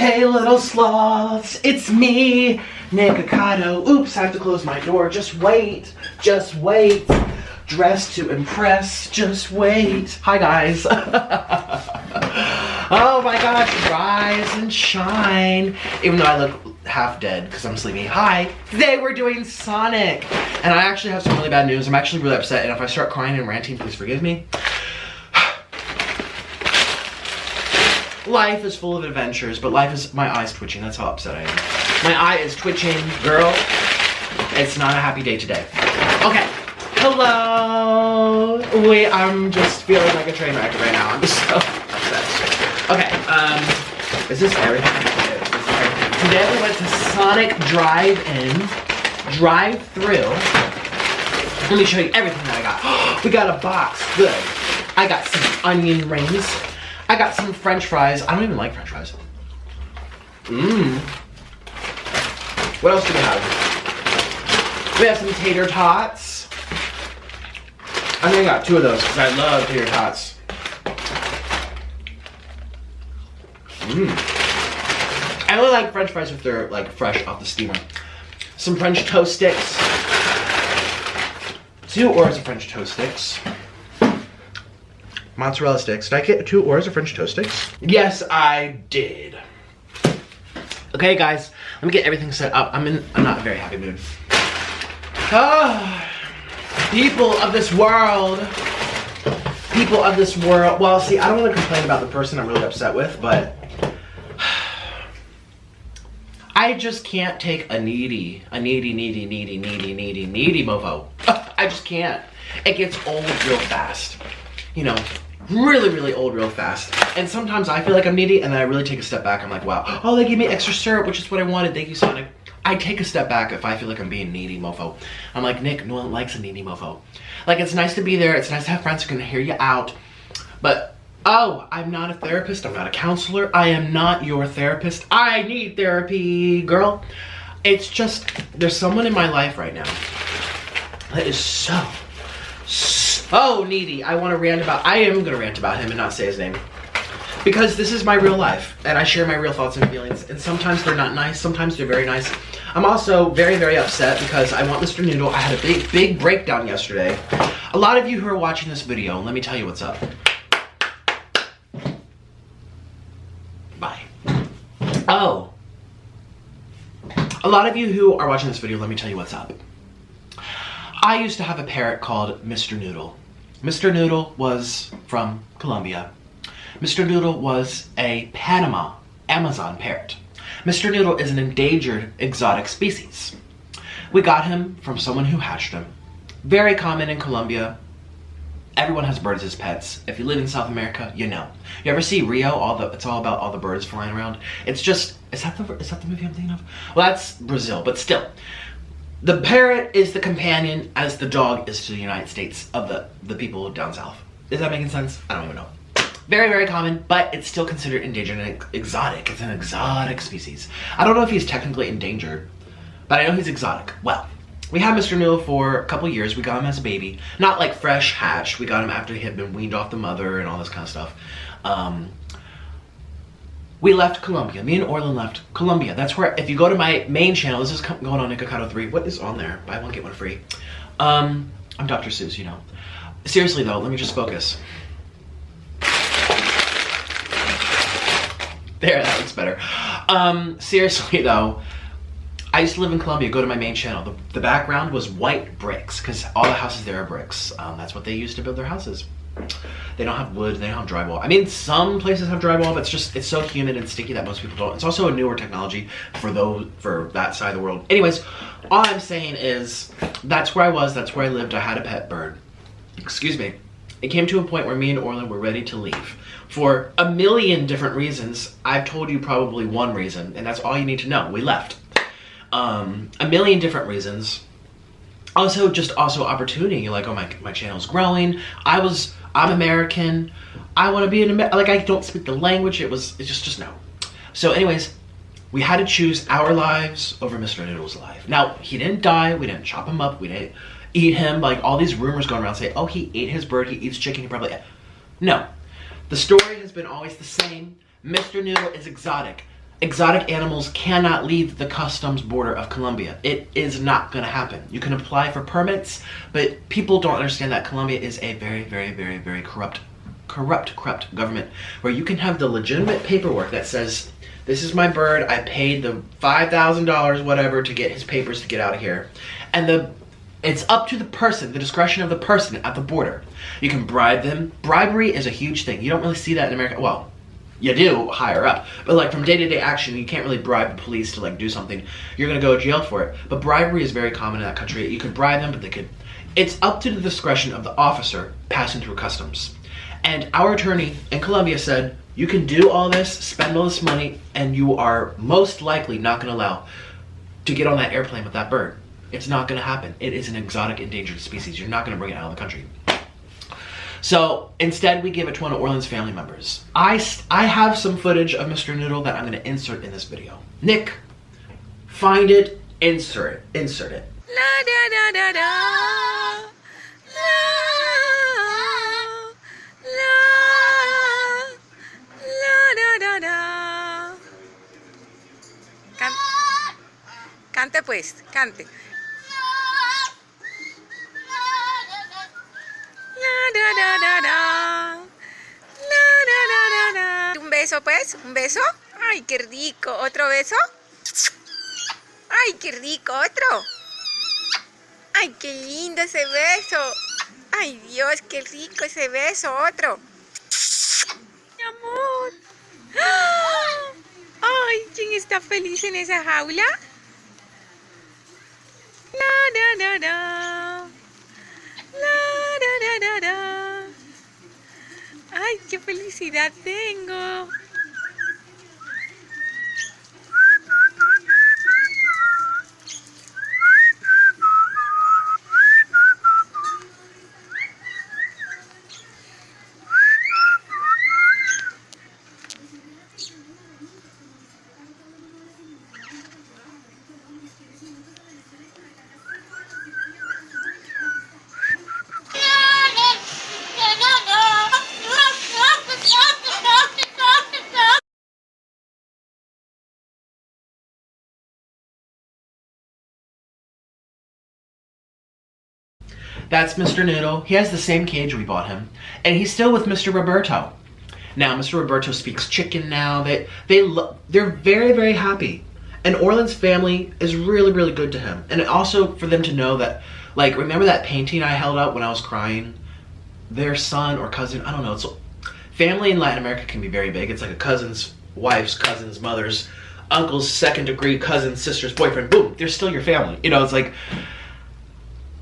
Hey little sloths, it's me, Nikocado. Oops, I have to close my door. Just wait, just wait. Dressed to impress, just wait. Hi guys. Oh my gosh, rise and shine. Even though I look half dead because I'm sleepy. Hi, today we're doing Sonic. And I actually have some really bad news. I'm actually really upset, and if I start crying and ranting, please forgive me. Life is full of adventures, but life is, my eye's twitching, that's how upset I am. My eye is twitching, girl. It's not a happy day today. Okay, hello. Wait, I'm just feeling like a train wreck right now. I'm just so upset. Okay, is this everything? Today we went to Sonic drive-through. Let me show you everything that I got. We got a box, good. I got some onion rings. I got some french fries. I don't even like french fries. What else do we have? We have some tater tots. I think I got 2 of those because I love tater tots. I really like french fries if they're like fresh off the steamer. Some French toast sticks. 2 orders of French toast sticks. Mozzarella sticks. Did I get 2 orders of French toast sticks? Yes, I did. Okay, guys, let me get everything set up. I'm not in a very happy mood. People of this world. People of this world. Well, see, I don't want to complain about the person I'm really upset with, but I just can't take a needy mofo. I just can't. It gets old real fast. You know, really old real fast. And sometimes I feel like I'm needy, and then I really take a step back. I'm like, wow, oh, they gave me extra syrup, which is what I wanted. Thank you, Sonic. I take a step back if I feel like I'm being needy mofo. I'm like, Nick, no one likes a needy mofo. Like, it's nice to be there. It's nice to have friends who can hear you out. But, oh, I'm not a therapist. I'm not a counselor. I am not your therapist. I need therapy, girl. It's just, there's someone in my life right now that is so needy. I want to rant about, I am going to rant about him and not say his name. Because this is my real life, and I share my real thoughts and feelings, and sometimes they're not nice, sometimes they're very nice. I'm also very upset because I want Mr. Noodle. I had a big breakdown yesterday. A lot of you who are watching this video, let me tell you what's up. Bye. Oh. A lot of you who are watching this video, let me tell you what's up. I used to have a parrot called Mr. Noodle. Mr. Noodle was from Colombia. Mr. Noodle was a Panama Amazon parrot. Mr. Noodle is an endangered exotic species. We got him from someone who hatched him. Very common in Colombia. Everyone has birds as pets. If you live in South America, you know. You ever see Rio? It's all about all the birds flying around. It's just, is that the movie I'm thinking of? Well, that's Brazil, but still. The parrot is the companion as the dog is to the United States of the people down south. Is that making sense? I don't even know. Very common, but it's still considered endangered and exotic. It's an exotic species. I don't know if he's technically endangered, but I know he's exotic. Well, we had Mr. Noodle for a couple years. We got him as a baby. Not like fresh hatched. We got him after he had been weaned off the mother and all this kind of stuff. We left Colombia. Me and Orlin left Colombia. That's where, if you go to my main channel, this is going on Nikocado 3. What is on there? Buy one, get one free. I'm Dr. Seuss, you know. Seriously though, let me just focus. There, that looks better. Seriously though, I used to live in Colombia, go to my main channel. The background was white bricks, because all the houses there are bricks. That's what they use to build their houses. They don't have wood, they don't have drywall. I mean, some places have drywall, but it's so humid and sticky that most people don't. It's also a newer technology for that side of the world. Anyways, all I'm saying is, that's where I was, that's where I lived. I had a pet bird. Excuse me. It came to a point where me and Orlin were ready to leave. For a million different reasons. I've told you probably one reason, and that's all you need to know. We left. A million different reasons. Also opportunity. You're like, oh, my channel's growing. I'm American. I want to be an American. Like, I don't speak the language. It's just no. So anyways, we had to choose our lives over Mr. Noodle's life. Now, he didn't die. We didn't chop him up. We didn't eat him. Like, all these rumors going around say, oh, he ate his bird. He eats chicken. He probably... No. The story has been always the same. Mr. Noodle is exotic. exotic animals cannot leave the customs border of Colombia. It is not going to happen. You can apply for permits, but people don't understand that Colombia is a very, very, very, very corrupt government, where you can have the legitimate paperwork that says, this is my bird, I paid the $5,000 whatever to get his papers to get out of here, and it's up to the person, the discretion of the person at the border. You can bribe them. Bribery is a huge thing. You don't really see that in America. Well, you do higher up, but like from day-to-day action, you can't really bribe the police to like do something. You're gonna go to jail for it. But bribery is very common in that country. You could bribe them, but it's up to the discretion of the officer passing through customs. And our attorney in Colombia said, you can do all this, spend all this money, and you are most likely not gonna allow to get on that airplane with that bird. It's not gonna happen. It is an exotic endangered species. You're not gonna bring it out of the country. So instead, we give it to one of Orland's family members. I have some footage of Mr. Noodle that I'm going to insert in this video. Nick, find it, insert it. La da da da da. La la la da da da. Cante pues, cante. Da, da, da, da. La, da, da, da, da. Un beso pues, un beso. Ay, qué rico. ¿Otro beso? Ay, qué rico. ¿Otro? Ay, qué lindo ese beso. Ay, Dios, qué rico ese beso. Otro. Mi amor. Ay, ¿quién está feliz en esa jaula? La, da, da, da. La, da, da, da, da. Ay, qué felicidad tengo. That's Mr. Noodle. He has the same cage we bought him, and he's still with Mr. Roberto. Now, Mr. Roberto speaks chicken now. They're very, very happy. And Orland's family is really, really good to him. And also for them to know that, like, remember that painting I held up when I was crying? Their son or cousin, I don't know. It's, family in Latin America can be very big. It's like a cousin's wife's cousin's mother's uncle's second degree cousin's sister's boyfriend. Boom, they're still your family. You know, it's like,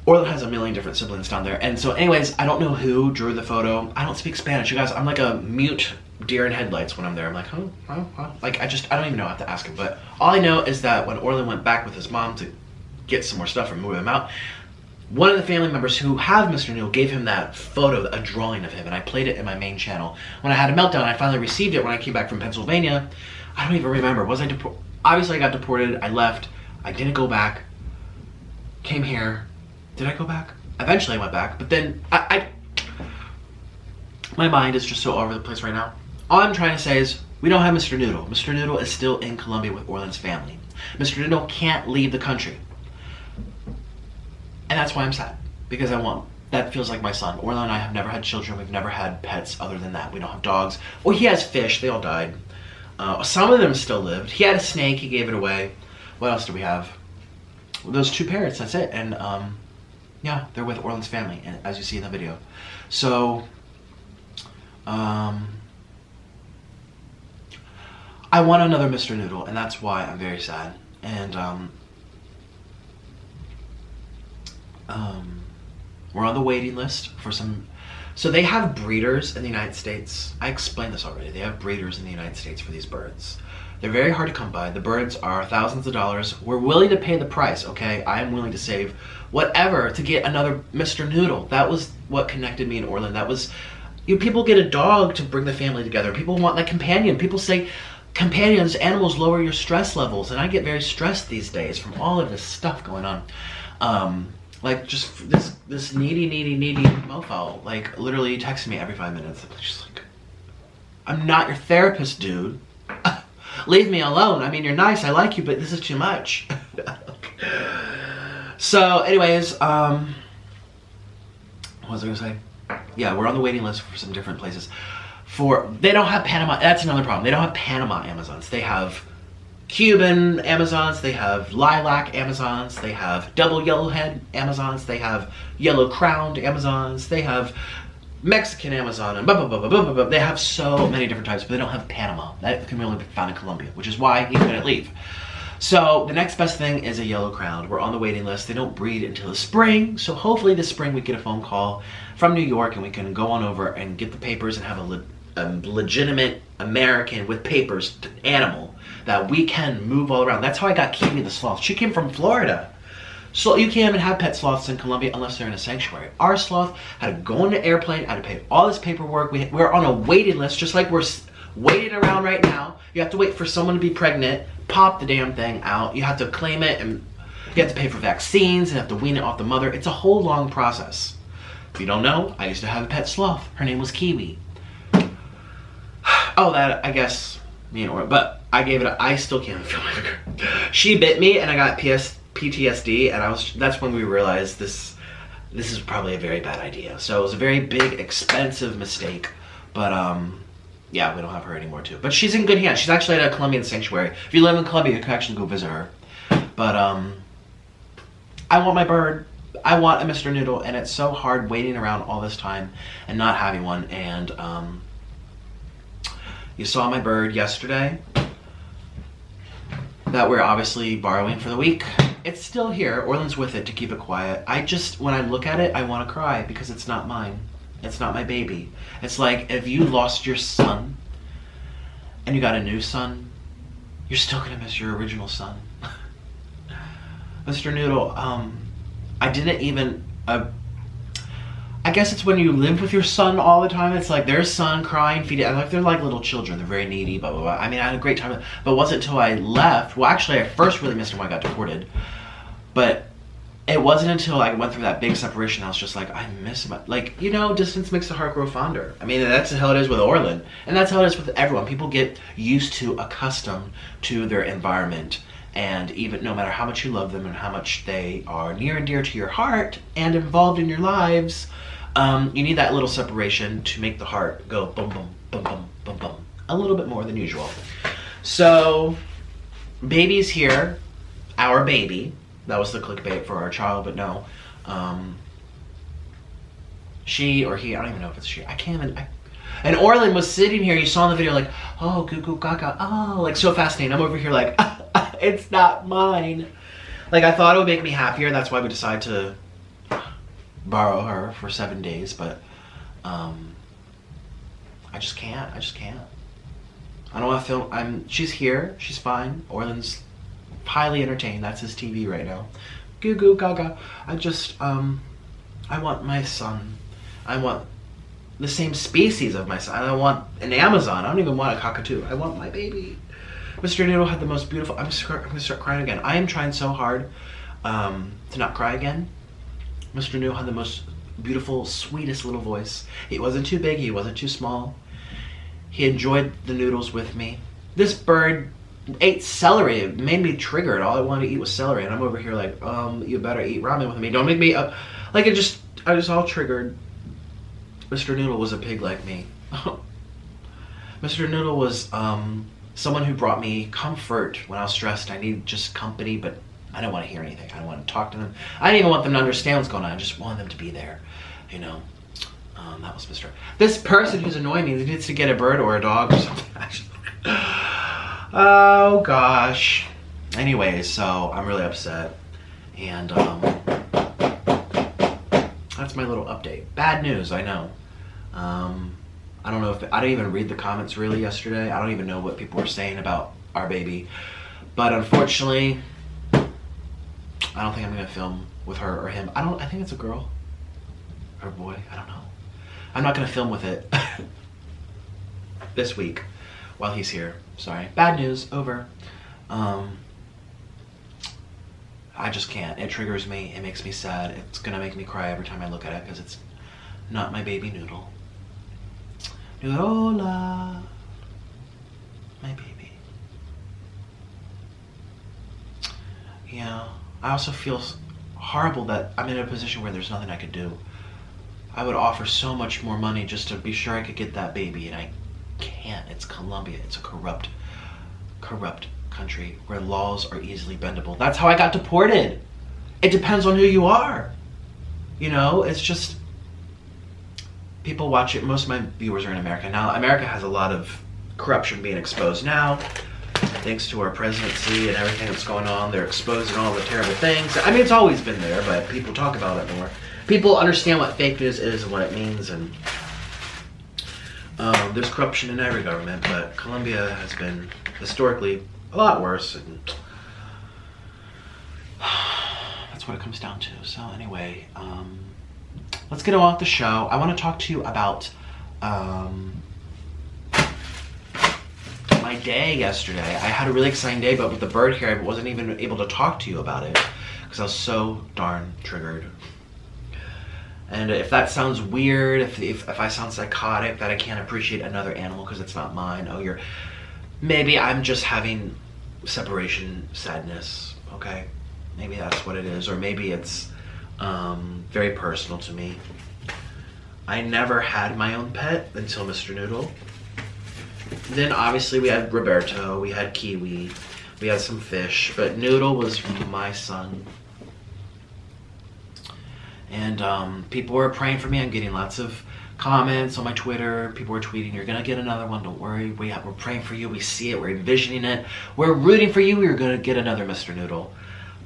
Orland has a million different siblings down there. And so anyways, I don't know who drew the photo. I don't speak Spanish. You guys, I'm like a mute deer in headlights when I'm there. I'm like, huh? Like, I don't even know. I have to ask him. But all I know is that when Orland went back with his mom to get some more stuff and move him out, one of the family members who have Mr. Noodle gave him that photo, a drawing of him, and I played it in my main channel. When I had a meltdown, I finally received it when I came back from Pennsylvania. I don't even remember. Was I deported? Obviously, I got deported. I left. I didn't go back. Came here. Did I go back? Eventually I went back, but then my mind is just so all over the place right now. All I'm trying to say is we don't have Mr. Noodle. Mr. Noodle is still in Colombia with Orland's family. Mr. Noodle can't leave the country. And that's why I'm sad, because that feels like my son. Orland and I have never had children. We've never had pets other than that. We don't have dogs. Well, he has fish. They all died. Some of them still lived. He had a snake. He gave it away. What else do we have? Those two parrots. That's it. And yeah, they're with Orland's family, and as you see in the video. So, I want another Mr. Noodle, and that's why I'm very sad. And we're on the waiting list for some. So they have breeders in the United States. I explained this already. They have breeders in the United States for these birds. They're very hard to come by. The birds are thousands of dollars. We're willing to pay the price, okay? I am willing to save whatever to get another Mr. Noodle. That was what connected me in Orland. That was, people get a dog to bring the family together. People want that companion. People say companions, animals lower your stress levels. And I get very stressed these days from all of this stuff going on. Like just this needy mofo, like literally texting me every 5 minutes. I'm just like, I'm not your therapist, dude. Leave me alone. I mean, you're nice, I like you, but this is too much. So, anyways, what was I gonna say? Yeah, we're on the waiting list for some different places. They don't have Panama, that's another problem. They don't have Panama Amazons. They have Cuban Amazons, they have lilac Amazons, they have double yellowhead Amazons, they have yellow crowned Amazons, they have Mexican Amazon, and blah, blah, blah, blah, blah, blah. They have so many different types, but they don't have Panama. That can only be found in Colombia, which is why he couldn't leave. So the next best thing is a yellow crowned. We're on the waiting list. They don't breed until the spring, so hopefully this spring we get a phone call from New York and we can go on over and get the papers and have a legitimate American with papers animal that we can move all around. That's how I got Kiwi the sloth. She came from Florida. So you can't even have pet sloths in Colombia unless they're in a sanctuary. Our sloth had to go on an airplane, had to pay all this paperwork. We're on a waiting list, just like we're waiting around right now. You have to wait for someone to be pregnant, pop the damn thing out. You have to claim it, and you have to pay for vaccines, and have to wean it off the mother. It's a whole long process. If you don't know, I used to have a pet sloth. Her name was Kiwi. Oh, that, I guess, but I gave it I still can't feel my finger. She bit me, and I got PTSD, and that's when we realized this is probably a very bad idea. So it was a very big, expensive mistake, but yeah, we don't have her anymore too. But she's in good hands. She's actually at a Colombian sanctuary. If you live in Colombia, you can actually go visit her. But I want my bird. I want a Mr. Noodle, and it's so hard waiting around all this time and not having one. And you saw my bird yesterday that we're obviously borrowing for the week. It's still here. Orland's with it to keep it quiet. When I look at it, I want to cry because it's not mine. It's not my baby. It's like if you lost your son and you got a new son, you're still gonna miss your original son. Mr. Noodle, I didn't even, I guess it's when you live with your son all the time, it's like their son crying, feeding, like they're like little children, they're very needy, blah, blah, blah. I mean, I had a great time, but it wasn't until I left, well actually I first really missed him when I got deported, but it wasn't until I went through that big separation I was just like, I miss him. Like, distance makes the heart grow fonder. I mean, that's how it is with Orland, and that's how it is with everyone. People get used to, accustomed to their environment. And even no matter how much you love them and how much they are near and dear to your heart and involved in your lives, you need that little separation to make the heart go boom, boom, boom, boom, boom, boom, a little bit more than usual. So, baby's here, our baby. That was the clickbait for our child, but no. She or he, I don't even know if it's she. I can't even. And Orland was sitting here, you saw in the video, like, oh, goo goo gaga, oh, like so fascinating. I'm over here like, it's not mine. Like, I thought it would make me happier. That's why we decided to borrow her for 7 days, but I just can't. I don't want to film. She's here. She's fine. Orland's highly entertained. That's his TV right now. Goo goo gaga. I want my son. I want the same species of my son. I don't want an Amazon. I don't even want a cockatoo. I want my baby. Mr. Noodle had the most beautiful, I'm gonna start crying again. I am trying so hard to not cry again. Mr. Noodle had the most beautiful, sweetest little voice. He wasn't too big, he wasn't too small. He enjoyed the noodles with me. This bird ate celery. It made me triggered. All I wanted to eat was celery, and I'm over here like, you better eat ramen with me. Don't make me up. Like I was all triggered. Mr. Noodle was a pig like me. Mr. Noodle was someone who brought me comfort when I was stressed. I needed just company, but I don't want to hear anything. I don't want to talk to them. I didn't even want them to understand what's going on. I just wanted them to be there, that was Mr. This person who's annoying me needs to get a bird or a dog or something, actually. Oh, gosh. Anyways, so I'm really upset. And that's my little update. Bad news, I know. I don't know I didn't even read the comments really yesterday. I don't even know what people were saying about our baby. But unfortunately, I don't think I'm gonna film with her or him. I think it's a girl or a boy, I don't know. I'm not gonna film with it this week while he's here. Sorry. Bad news, over. I just can't. It triggers me, it makes me sad. It's gonna make me cry every time I look at it because it's not my baby Noodle. Noodle, my baby. Yeah. I also feel horrible that I'm in a position where there's nothing I could do. I would offer so much more money just to be sure I could get that baby, and I can't. It's Colombia. It's a corrupt country where laws are easily bendable. That's how I got deported. It depends on who you are. You know, it's just, people watch it. Most of my viewers are in America. Now, America has a lot of corruption being exposed now. Thanks to our presidency and everything that's going on, they're exposing all the terrible things. I mean, it's always been there, but people talk about it more. People understand what fake news is and what it means, and there's corruption in every government, but Colombia has been historically a lot worse, and that's what it comes down to. So anyway, let's get off the show. I want to talk to you about my day yesterday. I had a really exciting day, but with the bird here, I wasn't even able to talk to you about it because I was so darn triggered. And if that sounds weird, if I sound psychotic, that I can't appreciate another animal because it's not mine, maybe I'm just having separation sadness, okay? Maybe that's what it is, or maybe it's very personal to me. I never had my own pet until Mr. Noodle. Then obviously we had Roberto, we had Kiwi, we had some fish, but Noodle was my son. And people were praying for me. I'm getting lots of comments on my Twitter. People were tweeting, "You're gonna get another one, don't worry. We're praying for you, we see it, we're envisioning it. We're rooting for you, we're gonna get another Mr. Noodle."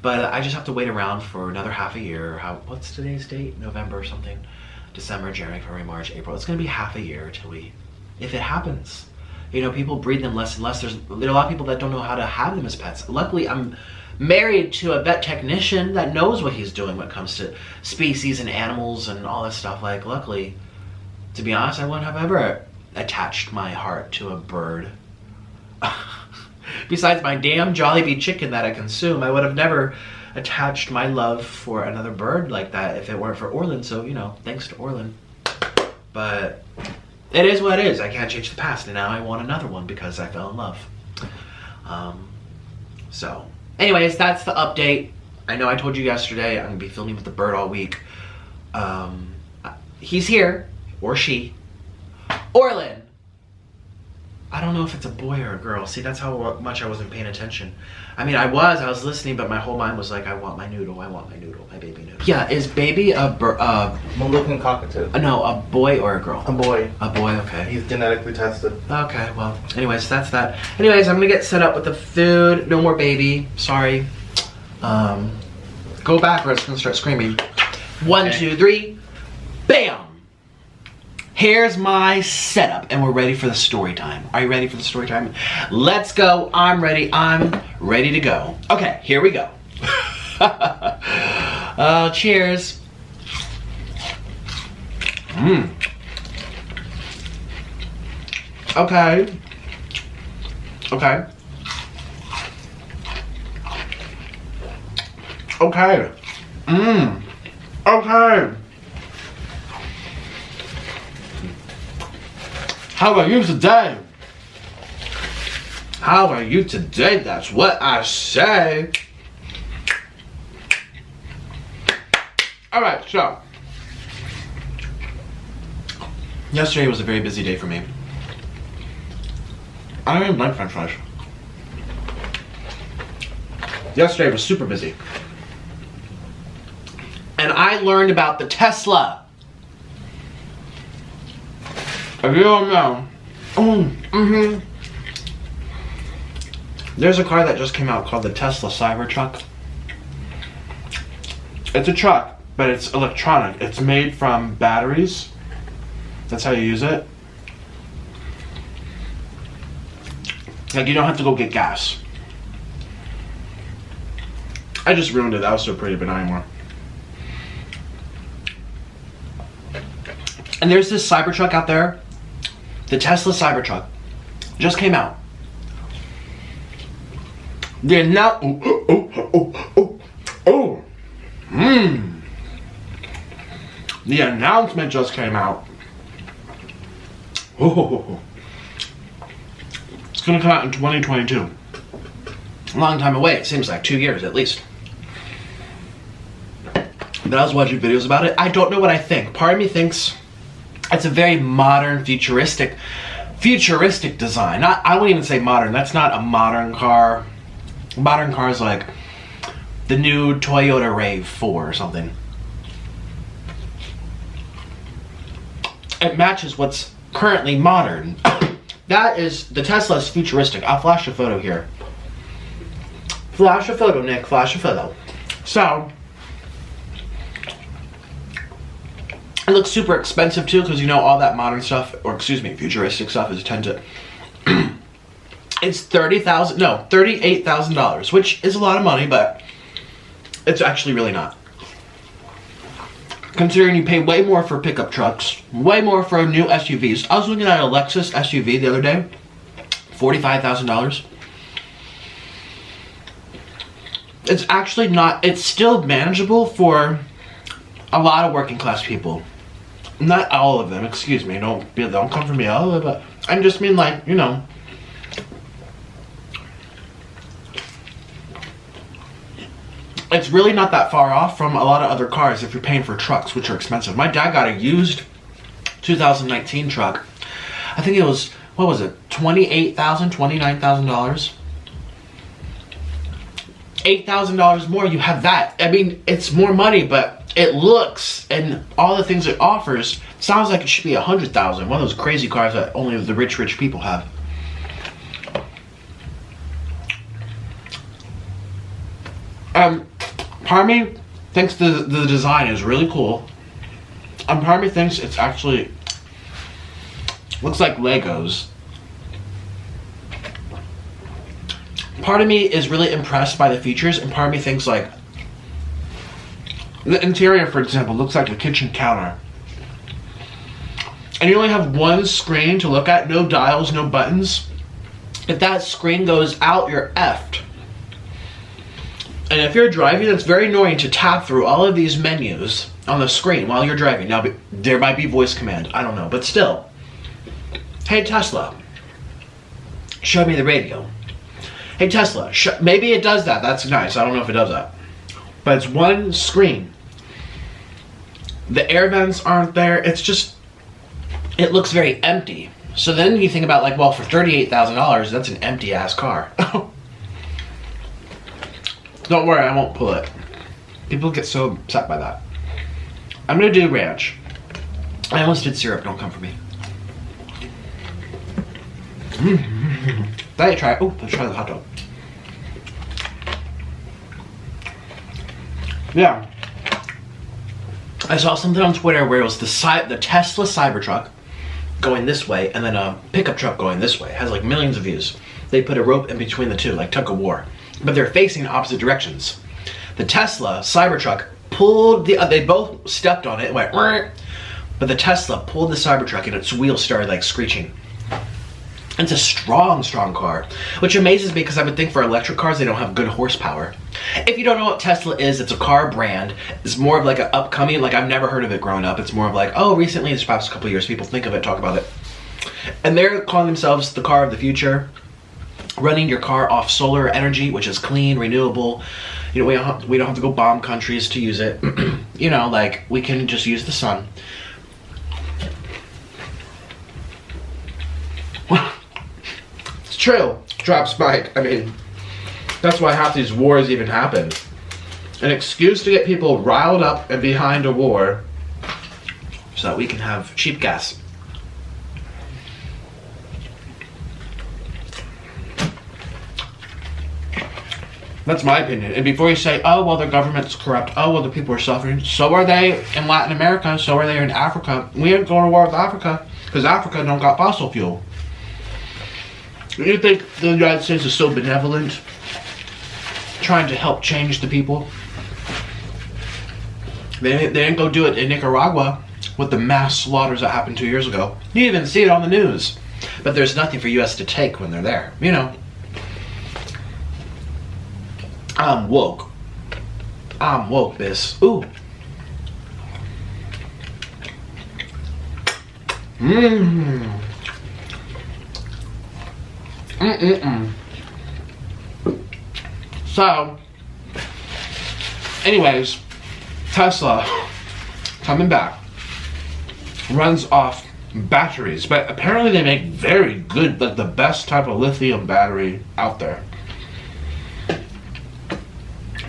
But I just have to wait around for another half a year. What's today's date? November or something? December, January, February, March, April. It's gonna be half a year till if it happens. You know, people breed them less and less. There are a lot of people that don't know how to have them as pets. Luckily, I'm married to a vet technician that knows what he's doing when it comes to species and animals and all this stuff. Like, luckily, to be honest, I wouldn't have ever attached my heart to a bird. Besides my damn Jollibee chicken that I consume, I would have never attached my love for another bird like that if it weren't for Orlin. So, you know, thanks to Orlin. But it is what it is. I can't change the past, and now I want another one because I fell in love. So, anyways, that's the update. I know I told you yesterday I'm going to be filming with the bird all week. He's here, or she. Orlin. I don't know if it's a boy or a girl. See, that's how much I wasn't paying attention. I mean, I was listening, but my whole mind was like, I want my noodle, my baby noodle. Yeah, is baby Moluccan cockatoo. No, a boy or a girl? A boy. A boy, okay. He's genetically tested. Okay, well, anyways, that's that. Anyways, I'm gonna get set up with the food. No more baby, sorry. Go back or it's gonna start screaming. 1, 2, 3, bam! Here's my setup, and we're ready for the story time. Are you ready for the story time? Let's go. I'm ready. I'm ready to go. Okay, here we go. Cheers. Okay. Okay. Okay. Okay. How are you today? How are you today? That's what I say. Alright, so yesterday was a very busy day for me. I don't even like French fries. Yesterday was super busy. And I learned about the Tesla. If you don't know, there's a car that just came out called the Tesla Cybertruck. It's a truck, but it's electronic. It's made from batteries. That's how you use it. Like, you don't have to go get gas. I just ruined it. That was so pretty, but not anymore. And there's this Cybertruck out there. The Tesla Cybertruck just came out. The The announcement just came out. It's gonna come out in 2022. A long time away. It seems like 2 years at least. I was watching videos about it. I don't know what I think. Part of me thinks it's a very modern, futuristic design. I won't even say modern. That's not a modern car. Modern cars like the new Toyota RAV4 or something. It matches what's currently modern. That is, the Tesla is futuristic. I'll flash a photo here. Flash a photo, Nick. Flash a photo. So, it looks super expensive too, because you know all that modern stuff, or excuse me, futuristic stuff is tend to. It's $38,000, which is a lot of money, but it's actually really not. Considering you pay way more for pickup trucks, way more for new SUVs. I was looking at a Lexus SUV the other day, $45,000. It's actually not, it's still manageable for a lot of working class people. Not all of them, excuse me, don't come for me, all of it, but I just mean like, you know. It's really not that far off from a lot of other cars if you're paying for trucks, which are expensive. My dad got a used 2019 truck. I think it was, what was it, $28,000, $29,000? $8,000 more, you have that. I mean, it's more money, but it looks and all the things it offers sounds like it should be $100,000. One of those crazy cars that only the rich people have. Part of me thinks the design is really cool. And part of me thinks it's actually looks like Legos. Part of me is really impressed by the features, and part of me thinks like the interior, for example, looks like a kitchen counter. And you only have one screen to look at, no dials, no buttons. If that screen goes out, you're effed. And if you're driving, it's very annoying to tap through all of these menus on the screen while you're driving. Now, there might be voice command, I don't know, but still. Hey Tesla, show me the radio. Hey Tesla, maybe it does that, that's nice, I don't know if it does that. But it's one screen. The air vents aren't there, it's just, it looks very empty. So then you think about like, well, for $38,000, that's an empty ass car. Don't worry, I won't pull it. People get so upset by that. I'm gonna do ranch. I almost did syrup, don't come for me. Let's try the hot dog. Yeah. I saw something on Twitter where it was the Tesla Cybertruck going this way and then a pickup truck going this way. It has like millions of views. They put a rope in between the two, like tug of war. But they're facing opposite directions. The Tesla Cybertruck pulled they both stepped on it and went, but the Tesla pulled the Cybertruck and its wheels started like screeching. It's a strong car, which amazes me because I would think for electric cars they don't have good horsepower. If you don't know what Tesla is, it's a car brand. It's more of like an upcoming, like I've never heard of it growing up. It's more of like, oh, recently, this past couple of years, people think of it, talk about it. And they're calling themselves the car of the future. Running your car off solar energy, which is clean, renewable. You know, we don't have to go bomb countries to use it. You know, like, we can just use the sun. It's true. Drop spike. I mean, that's why half these wars even happen. An excuse to get people riled up and behind a war so that we can have cheap gas. That's my opinion. And before you say, oh, well, the government's corrupt. Oh, well, the people are suffering. So are they in Latin America. So are they in Africa. We ain't going to war with Africa because Africa don't got fossil fuel. You think the United States is so benevolent, trying to help change the people? They didn't go do it in Nicaragua with the mass slaughters that happened 2 years ago. You even see it on the news. But there's nothing for U.S. to take when they're there. You know. I'm woke. I'm woke, this. Ooh. Mmm. So, anyways, Tesla, coming back, runs off batteries, but apparently they make very good, like the best type of lithium battery out there.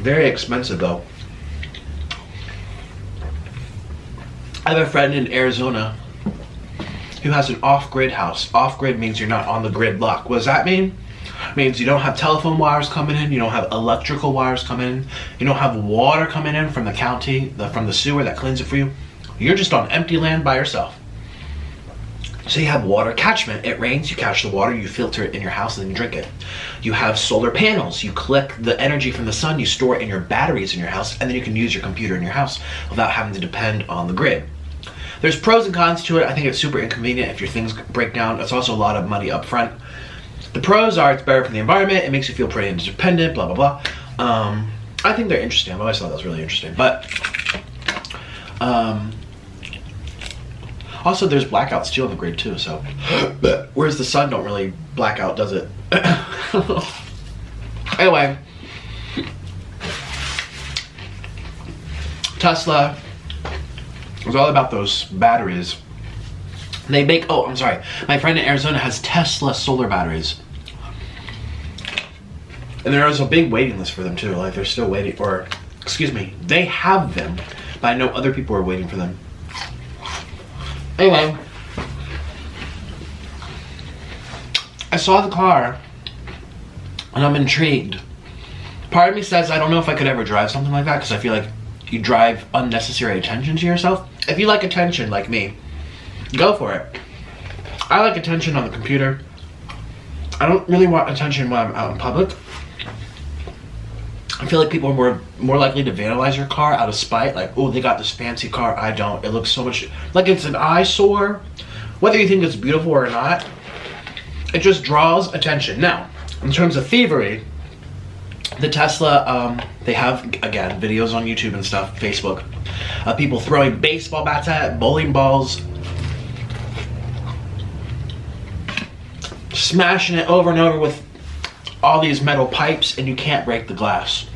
Very expensive though. I have a friend in Arizona who has an off-grid house. Off-grid means you're not on the grid block. What does that mean? It means you don't have telephone wires coming in, you don't have electrical wires coming in, you don't have water coming in from the county, from the sewer that cleans it for you. You're just on empty land by yourself. So you have water catchment. It rains, you catch the water, you filter it in your house, and then you drink it. You have solar panels. You collect the energy from the sun, you store it in your batteries in your house, and then you can use your computer in your house without having to depend on the grid. There's pros and cons to it. I think it's super inconvenient if your things break down. It's also a lot of money up front. The pros are it's better for the environment. It makes you feel pretty independent, blah, blah, blah. I think they're interesting. I've always thought that was really interesting. But also there's blackouts too on the grid too. So whereas the sun don't really black out, does it? Anyway, Tesla is all about those batteries. They make, oh, I'm sorry. My friend in Arizona has Tesla solar batteries. And there is a big waiting list for them too. Like they're still waiting, or excuse me, they have them, but I know other people are waiting for them. Anyway, I saw the car and I'm intrigued. Part of me says I don't know if I could ever drive something like that because I feel like you drive unnecessary attention to yourself. If you like attention like me, go for it. I like attention on the computer. I don't really want attention when I'm out in public. I feel like people are more likely to vandalize your car out of spite. Like, oh, they got this fancy car, I don't. It looks so much like it's an eyesore. Whether you think it's beautiful or not, it just draws attention. Now, in terms of thievery, the Tesla, they have, again, videos on YouTube and stuff, Facebook, people throwing baseball bats at it, bowling balls, smashing it over and over with all these metal pipes, and you can't break the glass.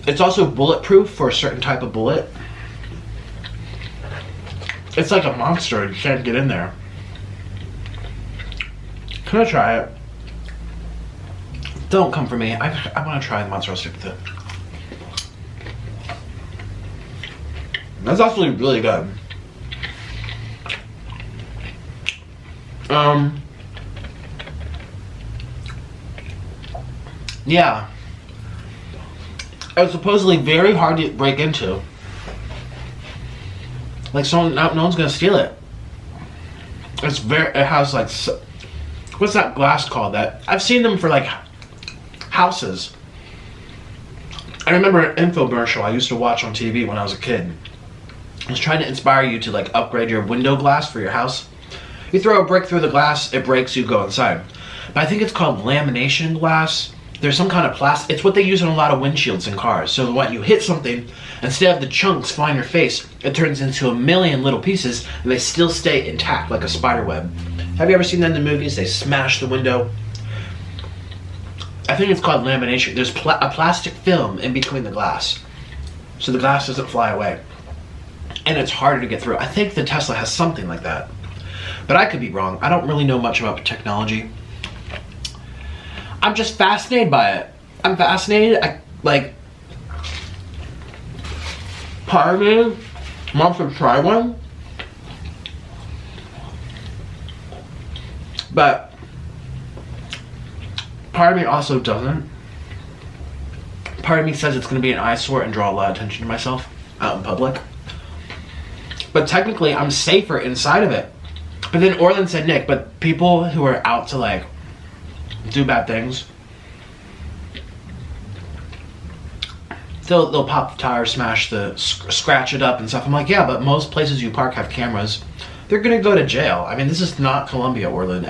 It's also bulletproof for a certain type of bullet. It's like a monster, you can't get in there. Can I try it? Don't come for me. I want to try the mozzarella stick with it. That's actually really good. Yeah. It was supposedly very hard to break into. Like no one's gonna steal it. It has like, what's that glass called? That I've seen them for like houses. I remember an infomercial I used to watch on TV when I was a kid. It was trying to inspire you to like upgrade your window glass for your house. You throw a brick through the glass, it breaks, you go inside. But I think it's called lamination glass. There's some kind of plastic. It's what they use in a lot of windshields in cars. So when you hit something, instead of the chunks flying your face, it turns into a million little pieces, and they still stay intact like a spider web. Have you ever seen that in the movies? They smash the window. I think it's called lamination. There's a plastic film in between the glass, so the glass doesn't fly away. And it's harder to get through. I think the Tesla has something like that. But I could be wrong. I don't really know much about technology. I'm just fascinated by it. I'm fascinated. Part of me wants to try one. But part of me also doesn't. Part of me says it's going to be an eyesore and draw a lot of attention to myself out in public. But technically, I'm safer inside of it. But then Orland said, Nick, but people who are out to like do bad things, they'll pop the tire, scratch it up and stuff. I'm like, yeah, but most places you park have cameras. They're gonna go to jail. I mean, this is not Colombia, Orland.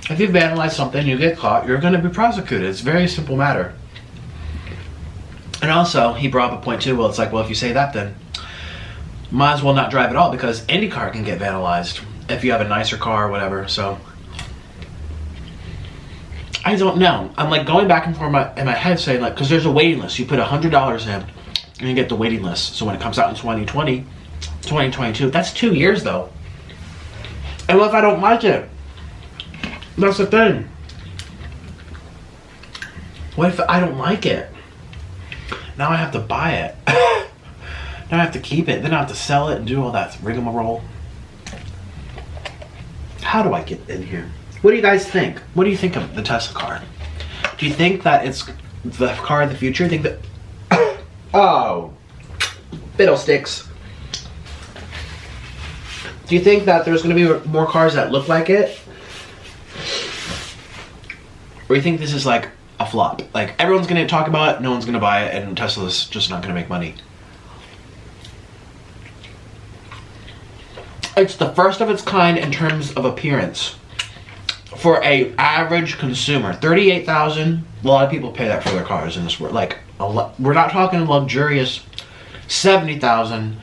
If you vandalize something, you get caught, you're gonna be prosecuted. It's a very simple matter. And also, he brought up a point too. Well, it's like, well, if you say that, then might as well not drive at all, because any car can get vandalized if you have a nicer car or whatever. So I don't know. I'm like going back and forth in my head saying like, because there's a waiting list. You put $100 in, and you get the waiting list. So when it comes out in 2020, 2022, that's 2 years though. And what if I don't like it? That's the thing. What if I don't like it? Now I have to buy it. Now I have to keep it. Then I have to sell it and do all that rigmarole. How do I get in here? What do you guys think? What do you think of the Tesla car? Do you think that it's the car of the future? Think that... Oh. Fiddlesticks. Do you think that there's going to be more cars that look like it? Or do you think this is like a flop? Like everyone's going to talk about it, no one's going to buy it, and Tesla's just not going to make money. It's the first of its kind in terms of appearance. For a average consumer, $38,000. A lot of people pay that for their cars in this world. Like, we're not talking luxurious $70,000,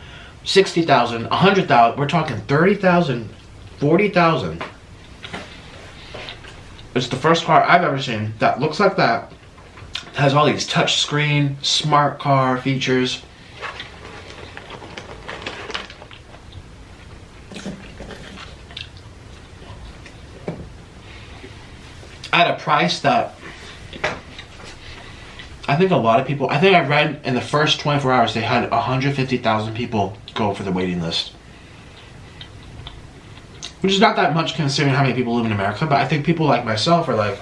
$60,000, $100,000. We're talking $30,000, $40,000. It's the first car I've ever seen that looks like that. Has all these touch screen, smart car features. At a price that I think a lot of people, I think I read in the first 24 hours they had 150,000 people go for the waiting list. Which is not that much considering how many people live in America, but I think people like myself are like,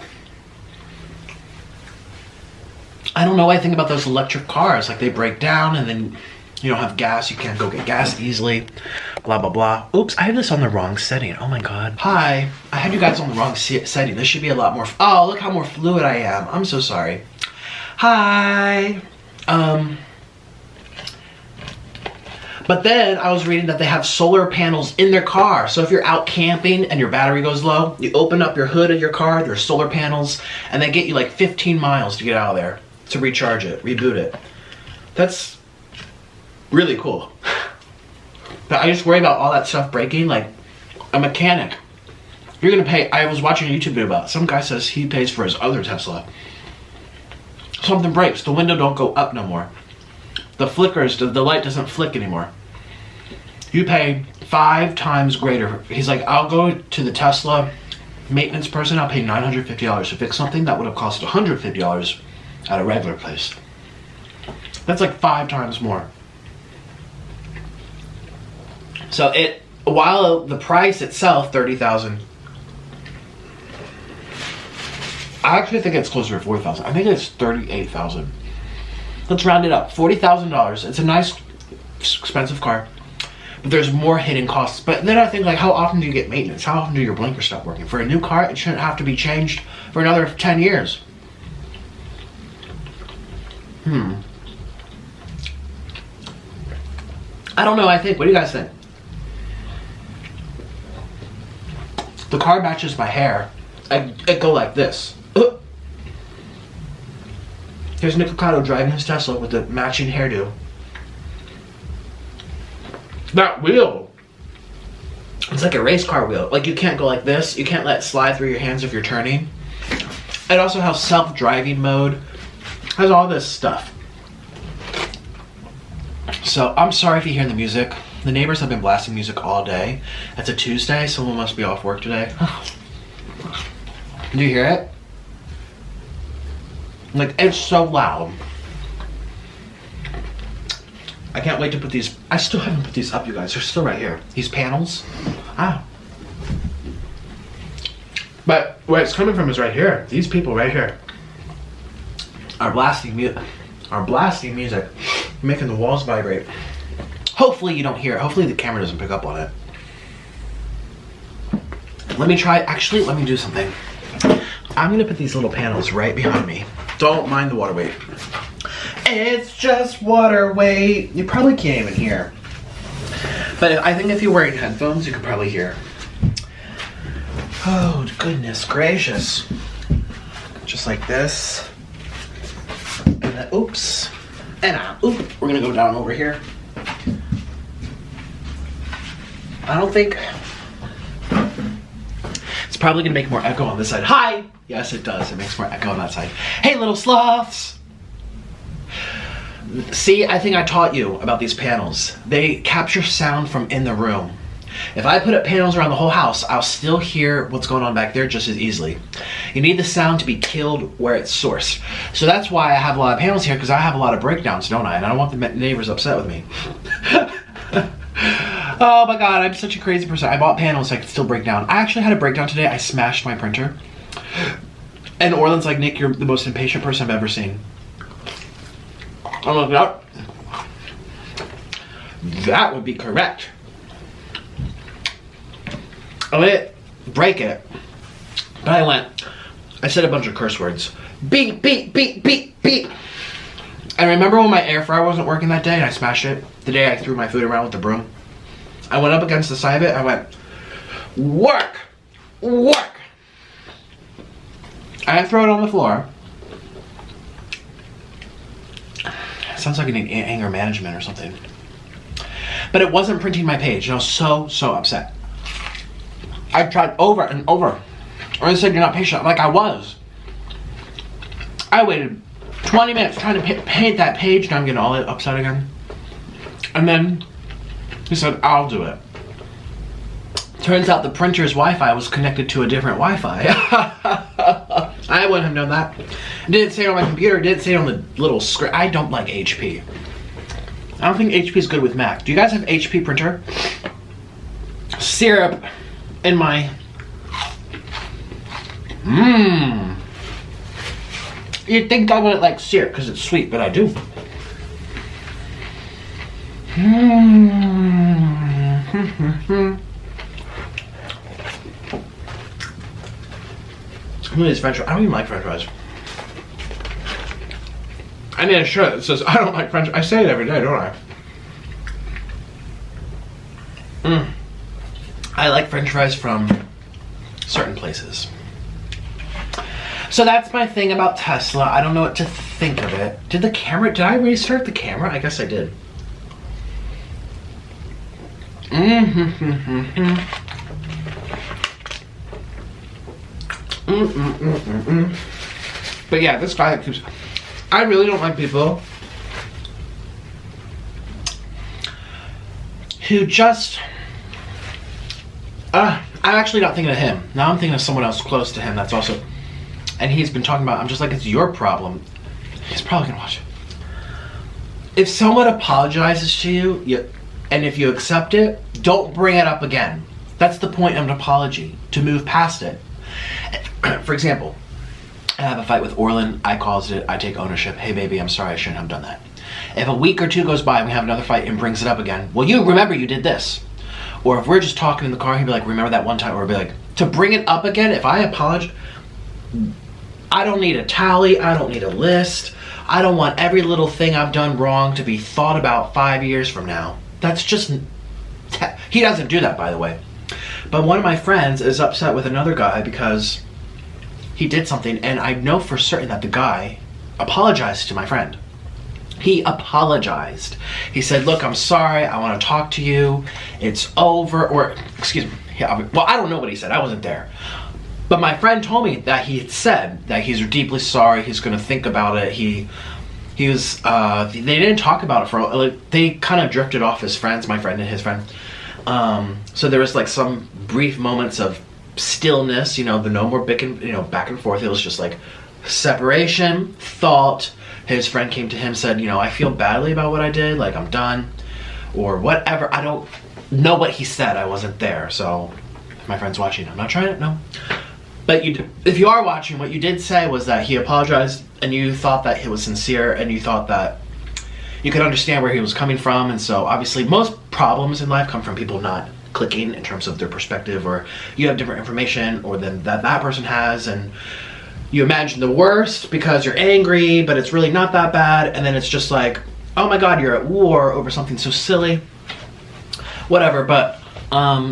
I don't know what I think about those electric cars. Like they break down and then you don't have gas, you can't go get gas easily, blah blah blah. Oops, I have this on the wrong setting. Oh my god. Hi, I had you guys on the wrong setting. This should be a lot more, oh look how more fluid I am. I'm so sorry. Hi. But then I was reading that they have solar panels in their car. So if you're out camping and your battery goes low, you open up your hood of your car, there's solar panels, and they get you like 15 miles to get out of there to recharge it, reboot it. That's really cool. But I just worry about all that stuff breaking. Like a mechanic, you're gonna pay. I was watching a YouTube video about it. Some guy says he pays for his other Tesla. Something breaks, the window don't go up no more. The flickers, the light doesn't flick anymore. You pay 5 times greater. He's like, I'll go to the Tesla maintenance person, I'll pay $950 to fix something that would have cost $150 at a regular place. That's like 5 times more. So while the price itself, $30,000, I actually think it's closer to $40,000. I think it's $38,000. Let's round it up, $40,000. It's a nice, expensive car, but there's more hidden costs. But then I think, like, how often do you get maintenance? How often do your blinkers stop working? For a new car, it shouldn't have to be changed for another 10 years. I don't know, I think. What do you guys think? The car matches my hair. I go like this. Here's Nikocado driving his Tesla with the matching hairdo. That wheel, it's like a race car wheel. Like you can't go like this. You can't let it slide through your hands if you're turning. It also has self-driving mode. Has all this stuff. So I'm sorry if you hear the music. The neighbors have been blasting music all day. It's a Tuesday. Someone must be off work today. Do you hear it? Like, it's so loud. I can't wait to put these. I still haven't put these up, you guys. They're still right here. These panels. But where it's coming from is right here. These people right here are blasting music, making the walls vibrate. Hopefully you don't hear it. Hopefully the camera doesn't pick up on it. Let me try. Actually, let me do something. I'm gonna put these little panels right behind me. Don't mind the water weight. It's just water weight. You probably can't even hear. But I think if you're wearing headphones, you can probably hear. Oh, goodness gracious. Just like this. And then, oops. And we're gonna go down over here. I don't think... It's probably gonna make more echo on this side. Hi! Yes, it does. It makes more echo on that side. Hey, little sloths! See, I think I taught you about these panels. They capture sound from in the room. If I put up panels around the whole house, I'll still hear what's going on back there just as easily. You need the sound to be killed where it's sourced. So that's why I have a lot of panels here, because I have a lot of breakdowns, don't I? And I don't want the neighbors upset with me. Oh my god, I'm such a crazy person. I bought panels so I could still break down. I actually had a breakdown today. I smashed my printer. And Orland's like, Nick, you're the most impatient person I've ever seen. I'm like, yep. That would be correct. I let break it, but I said a bunch of curse words. Beep, beep, beep, beep, beep. And remember when my air fryer wasn't working that day and I smashed it? The day I threw my food around with the broom? I went up against the side of it, I went, work, work. I throw it on the floor. Sounds like an anger management or something. But it wasn't printing my page, and I was so upset. I tried over and over. Or they said you're not patient. Like I was. I waited 20 minutes trying to paint that page, and I'm getting all upset again. And then he said, I'll do it. Turns out the printer's Wi-Fi was connected to a different Wi-Fi. I wouldn't have known that. It didn't say it on my computer. It didn't say it on the little screen. I don't like HP. I don't think HP is good with Mac. Do you guys have HP printer? Syrup in my... You'd think I wouldn't like syrup because it's sweet, but I do. Look at these french fries. I don't even like french fries. I need a shirt that says I don't like french fries. I say it every day, don't I? I like french fries from certain places. So that's my thing about Tesla. I don't know what to think of it. Did I restart the camera? I guess I did. But yeah, this guy that keeps... I really don't like people who just... I'm actually not thinking of him. Now I'm thinking of someone else close to him that's also... And he's been talking about... I'm just like, it's your problem. He's probably gonna watch it. If someone apologizes to you, and if you accept it, don't bring it up again. That's the point of an apology, to move past it. For example, I have a fight with Orland, I caused it, I take ownership. Hey baby, I'm sorry, I shouldn't have done that. If a week or two goes by and we have another fight and brings it up again, well, you remember you did this. Or if we're just talking in the car, he'd be like, remember that one time? Or be like, to bring it up again, if I apologize, I don't need a tally, I don't need a list. I don't want every little thing I've done wrong to be thought about 5 years from now. That's just, he doesn't do that, by the way. But one of my friends is upset with another guy because he did something, and I know for certain that the guy apologized to my friend. He apologized. He said, look, I'm sorry, I want to talk to you, it's over, or, excuse me, well, I don't know what he said, I wasn't there. But my friend told me that he had said that he's deeply sorry, he's going to think about it, he was, they didn't talk about it for, like, they kind of drifted off as friends, my friend and his friend. So there was like some brief moments of stillness, you know, the no more back and forth. It was just like separation, thought. His friend came to him, said, you know, I feel badly about what I did, like I'm done, or whatever. I don't know what he said, I wasn't there, so if my friend's watching, I'm not trying to, no. But if you are watching, what you did say was that he apologized, and you thought that it was sincere, and you thought that you could understand where he was coming from, and so obviously most problems in life come from people not clicking in terms of their perspective, or you have different information or than that person has, and you imagine the worst because you're angry, but it's really not that bad, and then it's just like, oh my god, you're at war over something so silly. Whatever, but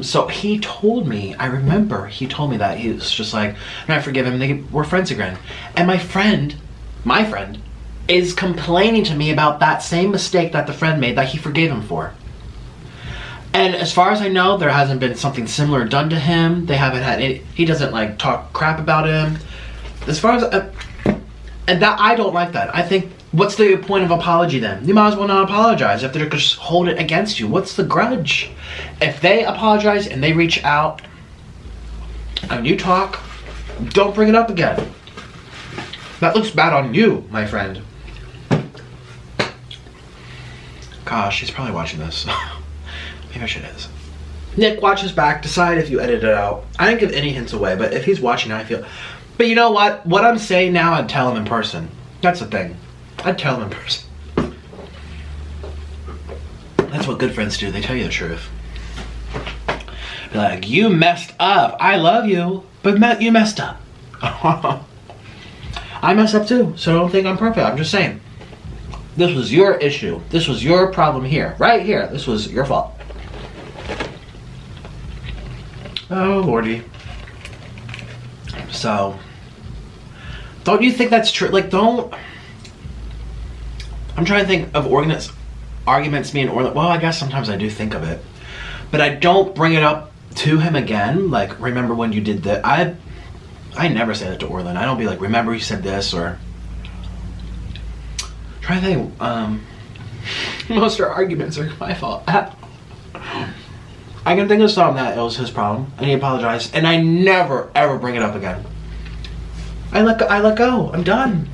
so he told me, I remember he told me that he was just like, and I forgive him, we're friends again. And my friend is complaining to me about that same mistake that the friend made that he forgave him for. And as far as I know, there hasn't been something similar done to him. They haven't had any, he doesn't like talk crap about him. As far as, And that, I don't like that. I think, what's the point of apology then? You might as well not apologize if they're just hold it against you. What's the grudge? If they apologize and they reach out and you talk, don't bring it up again. That looks bad on you, my friend. Gosh, he's probably watching this. Maybe I should is. Nick, watch this back. Decide if you edit it out. I didn't give any hints away, but if he's watching, I feel... But you know what? What I'm saying now, I'd tell him in person. That's the thing. I'd tell him in person. That's what good friends do. They tell you the truth. Be like, you messed up. I love you, but you messed up. I mess up too, so don't think I'm perfect. I'm just saying. This was your issue. This was your problem here. Right here. This was your fault. Oh, Lordy. So, don't you think that's true? Like, don't... I'm trying to think of arguments being... Well, I guess sometimes I do think of it. But I don't bring it up to him again. Like, remember when you did that? I never say that to Orlin. I don't be like, remember you said this, or... Try to think, most of our arguments are my fault. I can think of something that it was his problem, and he apologized, and I never, ever bring it up again. I let go. I'm done.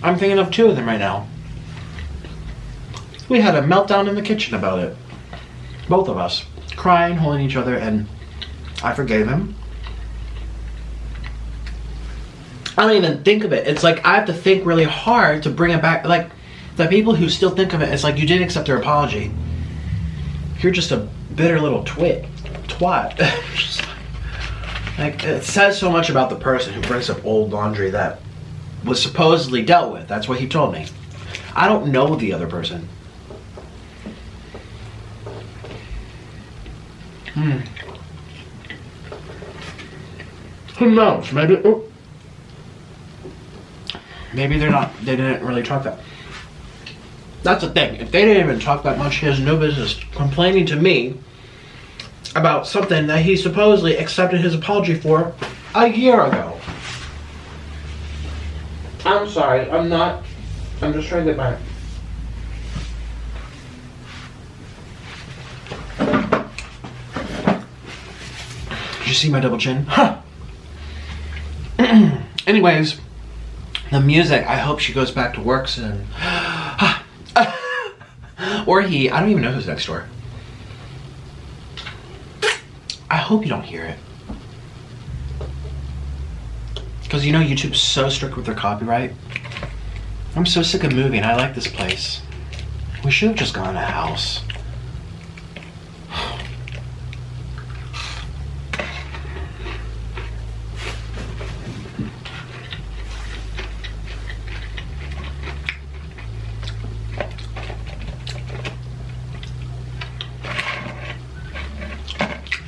I'm thinking of two of them right now. We had a meltdown in the kitchen about it. Both of us. Crying, holding each other, and I forgave him. I don't even think of it. It's like I have to think really hard to bring it back. Like, the people who still think of it, it's like you didn't accept their apology. You're just a bitter little twat. Like, it says so much about the person who brings up old laundry that was supposedly dealt with. That's what he told me. I don't know the other person. Who knows? Maybe... Oh. Maybe they didn't really talk that. That's the thing. If they didn't even talk that much, he has no business complaining to me about something that he supposedly accepted his apology for a year ago. I'm sorry. I'm just trying to get back. Did you see my double chin? Huh. Anyways. The music, I hope she goes back to work soon. Or he, I don't even know who's next door. I hope you don't hear it. Because you know YouTube's so strict with their copyright. I'm so sick of moving, I like this place. We should have just gone to a house.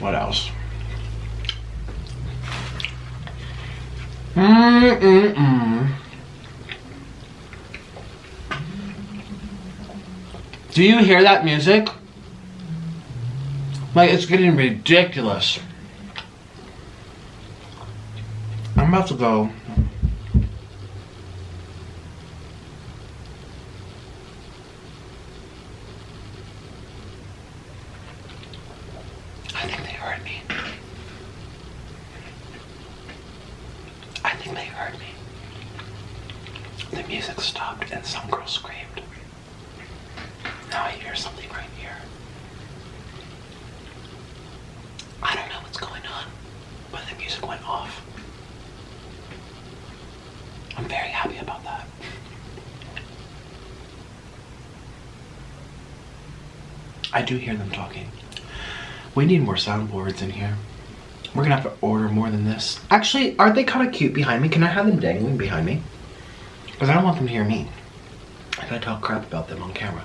What else? Do you hear that music? Like, it's getting ridiculous. I'm about to go. I think they heard me. I think they heard me. The music stopped and some girl screamed. Now I hear something right here. I don't know what's going on, but the music went off. I'm very happy about that. I do hear them talking. We need more soundboards in here. We're gonna have to order more than this. Actually, aren't they kind of cute behind me? Can I have them dangling behind me? Because I don't want them to hear me. I gotta talk crap about them on camera.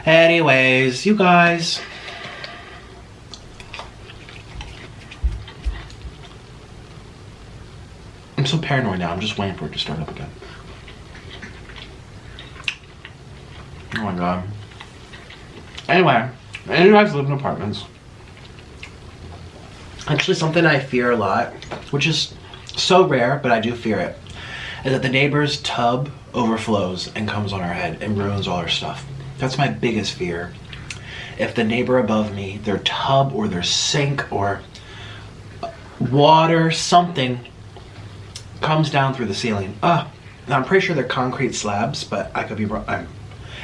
Anyways, you guys. I'm so paranoid now. I'm just waiting for it to start up again. Oh my god. Anyway, you guys live in apartments. Actually, something I fear a lot, which is so rare, but I do fear it, is that the neighbor's tub overflows and comes on our head and ruins all our stuff. That's my biggest fear. If the neighbor above me, their tub or their sink or water, something comes down through the ceiling. Now I'm pretty sure they're concrete slabs, but I could be wrong.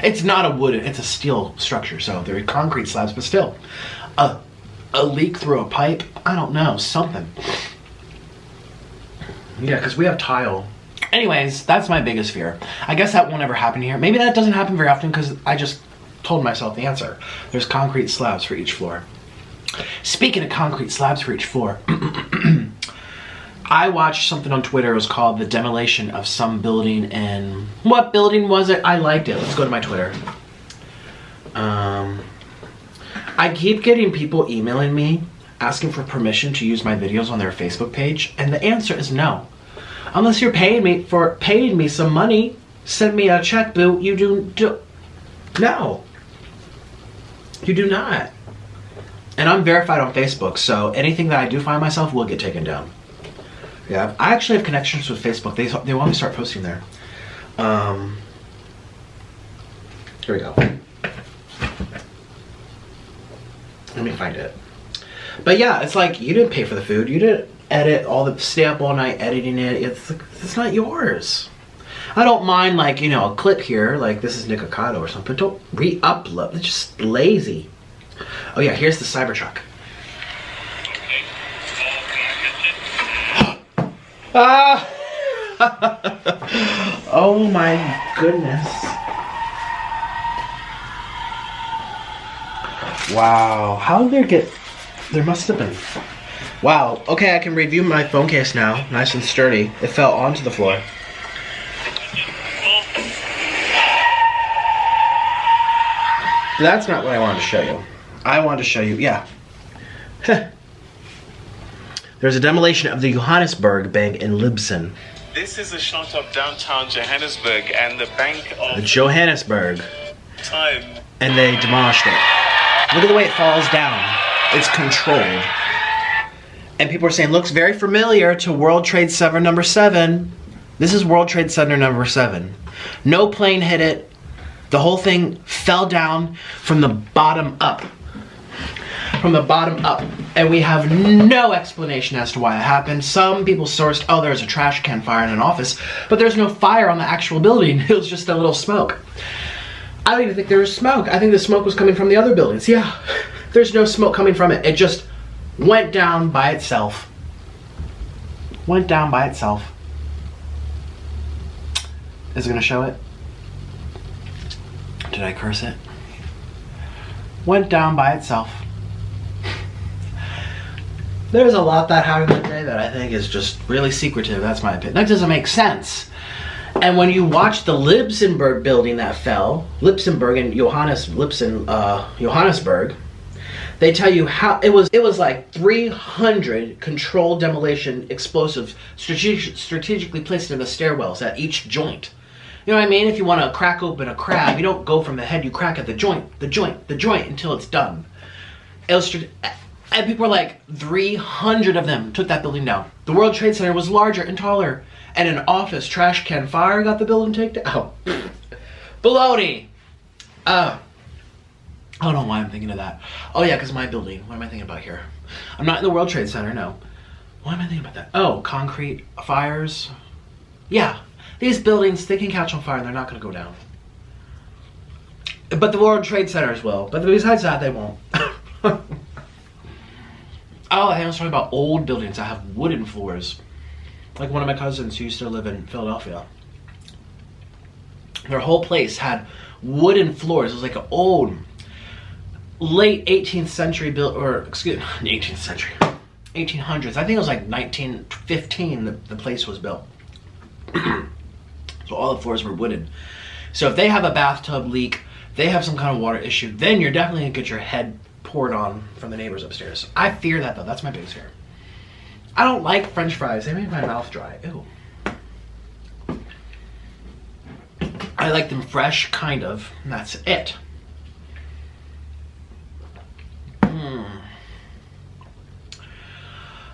It's not a wooden, it's a steel structure, so they're concrete slabs, but still. A leak through a pipe, I don't know, something. Yeah, because we have tile. Anyways, that's my biggest fear. I guess that won't ever happen here. Maybe that doesn't happen very often because I just told myself the answer. There's concrete slabs for each floor. Speaking of concrete slabs for each floor, I watched something on Twitter. It was called the demolition of some building in... What building was it? I liked it. Let's go to my Twitter. I keep getting people emailing me asking for permission to use my videos on their Facebook page, and the answer is no. Unless you're paying me some money, send me a check, boo. You do no. You do not. And I'm verified on Facebook, so anything that I do find myself will get taken down. Yeah, I actually have connections with Facebook. They want me to start posting there. Here we go. Let me find it. But yeah, it's like, you didn't pay for the food. You didn't stay up all night editing it. It's not yours. I don't mind, like, you know, a clip here, like this is Nikocado or something. Don't re-upload. It's just lazy. Oh yeah, here's the Cybertruck. Ah! Oh my goodness. Wow, how did there must have been. Wow, okay, I can review my phone case now. Nice and sturdy. It fell onto the floor. That's not what I wanted to show you. I wanted to show you, yeah. There's a demolition of the Johannesburg Bank in Libsen. This is a shot of downtown Johannesburg and the Bank of Johannesburg. Time. And they demolished it. Look at the way it falls down. It's controlled. And people are saying, looks very familiar to World Trade Center number 7. This is World Trade Center number 7. No plane hit it. The whole thing fell down from the bottom up. From the bottom up. And we have no explanation as to why it happened. Some people sourced, oh, there's a trash can fire in an office. But there's no fire on the actual building. It was just a little smoke. I don't even think there was smoke. I think the smoke was coming from the other buildings. Yeah, there's no smoke coming from it. It just went down by itself. Went down by itself. Is it gonna show it? Did I curse it? Went down by itself. There's a lot that happened that day that I think is just really secretive. That's my opinion. That doesn't make sense. And when you watch the Libsenberg building that fell, Libsenberg and Johannesburg, they tell you how it was like 300 controlled demolition explosives strategically placed in the stairwells at each joint. You know what I mean? If you want to crack open a crab, you don't go from the head, you crack at the joint until it's done. And people were like, 300 of them took that building down. The World Trade Center was larger and taller. And an office trash can fire got the building taken down. Baloney! I don't know why I'm thinking of that. Oh yeah, because my building. What am I thinking about here? I'm not in the World Trade Center, no. Why am I thinking about that? Oh, concrete fires. Yeah, these buildings, they can catch on fire and they're not going to go down. But the World Trade Centers will. But besides that, they won't. Oh, I was talking about old buildings that have wooden floors. Like one of my cousins who used to live in Philadelphia. Their whole place had wooden floors. It was like an old, late 18th century or excuse me, 18th century, 1800s. I think it was like 1915 the place was built. So all the floors were wooden. So if they have a bathtub leak, they have some kind of water issue, then you're definitely gonna get your head poured on from the neighbors upstairs. I fear that though. That's my biggest fear. I don't like French fries. They make my mouth dry. Ew. I like them fresh, kind of, and that's it.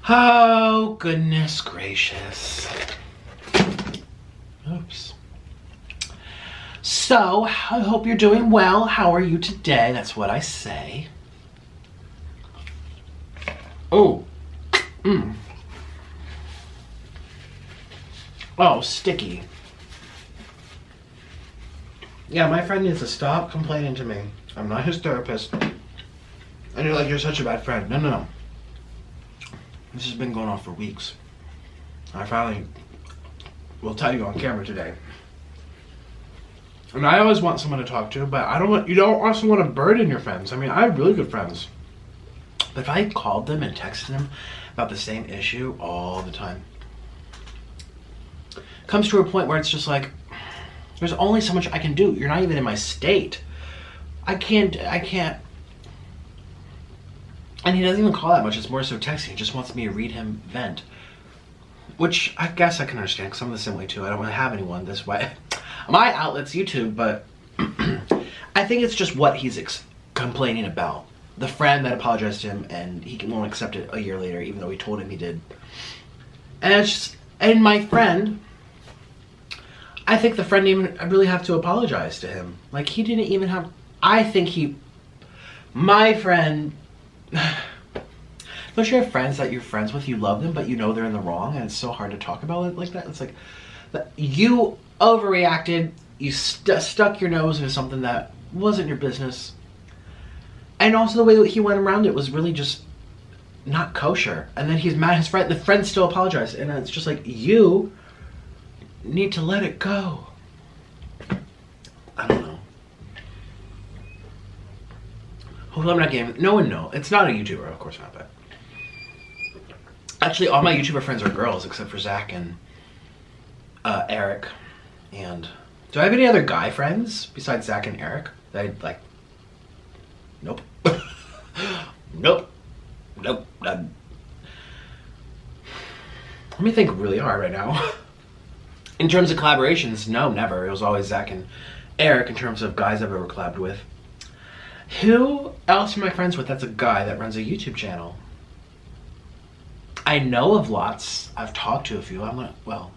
Oh, goodness gracious. Oops. So, I hope you're doing well. How are you today? That's what I say. Oh. Oh, sticky. Yeah, my friend needs to stop complaining to me. I'm not his therapist. And you're like, you're such a bad friend. No, no, no. This has been going on for weeks. I finally will tell you on camera today. And I always want someone to talk to, but you don't also want to burden your friends. I mean, I have really good friends. But if I called them and texted them about the same issue all the time, it comes to a point where it's just like, there's only so much I can do. You're not even in my state. I can't. And he doesn't even call that much. It's more so texting. He just wants me to read him vent. Which I guess I can understand, because I'm the same way too. I don't really have anyone this way. My outlet's YouTube, but I think it's just what he's complaining about. The friend that apologized to him, and he won't accept it a year later, even though he told him he did. And it's just, and my friend, I think the friend didn't even really have to apologize to him. Like, he didn't even have, I think my friend, don't you have friends that you're friends with, you love them, but you know they're in the wrong, and it's so hard to talk about it like that? It's like, you overreacted, you stuck your nose into something that wasn't your business. And also the way that he went around it was really just not kosher. And then he's mad at the friend still apologized. And it's just like, you need to let it go. I don't know. Hopefully I'm not getting, no one knows. It's not a YouTuber, of course not, but. Actually, all my YouTuber friends are girls, except for Zach and Eric. And do I have any other guy friends besides Zach and Eric that I'd like? Nope. Nope. Nope. Let me think really hard right now. In terms of collaborations, no, never. It was always Zach and Eric in terms of guys I've ever collabed with. Who else am I friends with that's a guy that runs a YouTube channel? I know of lots. I've talked to a few. Well,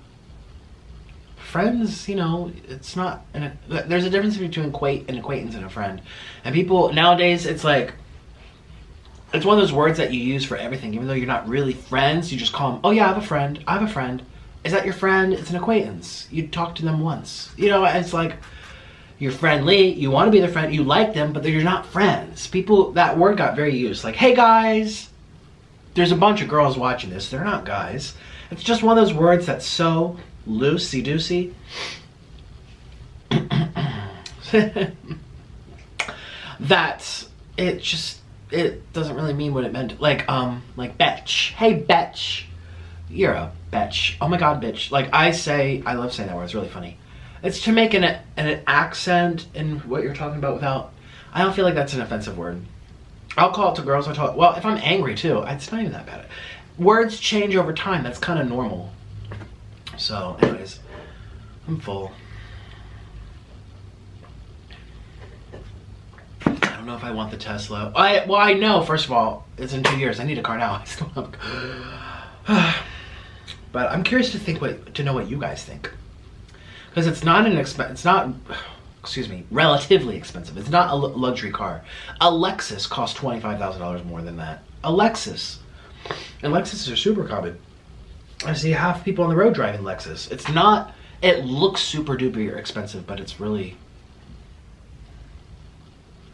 friends, you know, it's not, there's a difference between an acquaintance and a friend. And people, nowadays, it's like, it's one of those words that you use for everything. Even though you're not really friends, you just call them, oh yeah, I have a friend. I have a friend. Is that your friend? It's an acquaintance. You talk to them once. You know, it's like, you're friendly, you want to be their friend, you like them, but you're not friends. People, that word got very used. Like, hey guys, there's a bunch of girls watching this. They're not guys. It's just one of those words that's so loosey-doosey. That it doesn't really mean what it meant. Like betch. Hey betch. You're a betch. Oh my god, bitch. Like I love saying that word. It's really funny. It's to make an accent in what you're talking about without, I don't feel like that's an offensive word. I'll call it to girls. Well, if I'm angry too, it's not even that bad. Words change over time. That's kind of normal. So, anyways, I'm full. I don't know if I want the Tesla. I know, first of all, it's in 2 years. I need a car now. I still have. But I'm curious to know what you guys think. Because it's not relatively expensive. It's not a luxury car. A Lexus costs $25,000 more than that. A Lexus. And Lexuses are super common. I see half people on the road driving Lexus. It's not, it looks super duper expensive, but it's really,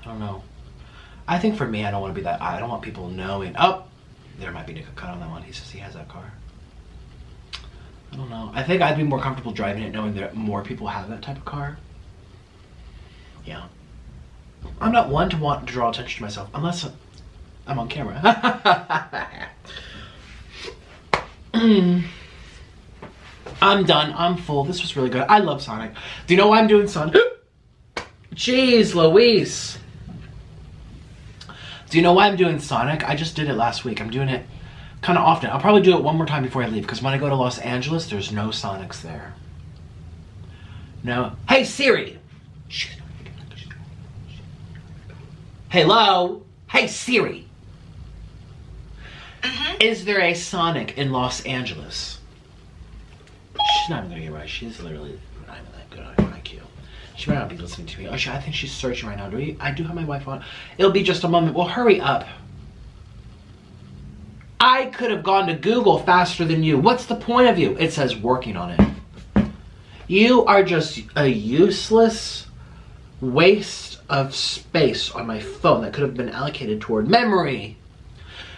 I don't know. I think for me, I don't want to be that, I don't want people knowing, oh, there might be Nikocado on that one. He says he has that car. I don't know. I think I'd be more comfortable driving it knowing that more people have that type of car. Yeah. I'm not one to want to draw attention to myself unless I'm on camera. I'm done. I'm full. This was really good. I love Sonic. Do you know why I'm doing Sonic? Jeez Louise. Do you know why I'm doing Sonic? I just did it last week. I'm doing it kind of often. I'll probably do it one more time before I leave, because when I go to Los Angeles, there's no Sonics there. No. Hey Siri. Hello. Hey Siri. Is there a Sonic in Los Angeles? She's not even gonna get it right. She's literally not even that good on IQ. She might not be listening to me. Oh, I think she's searching right now. I do have my Wi-Fi on. It'll be just a moment. Well, hurry up. I could have gone to Google faster than you. What's the point of you? It says working on it. You are just a useless waste of space on my phone that could have been allocated toward memory.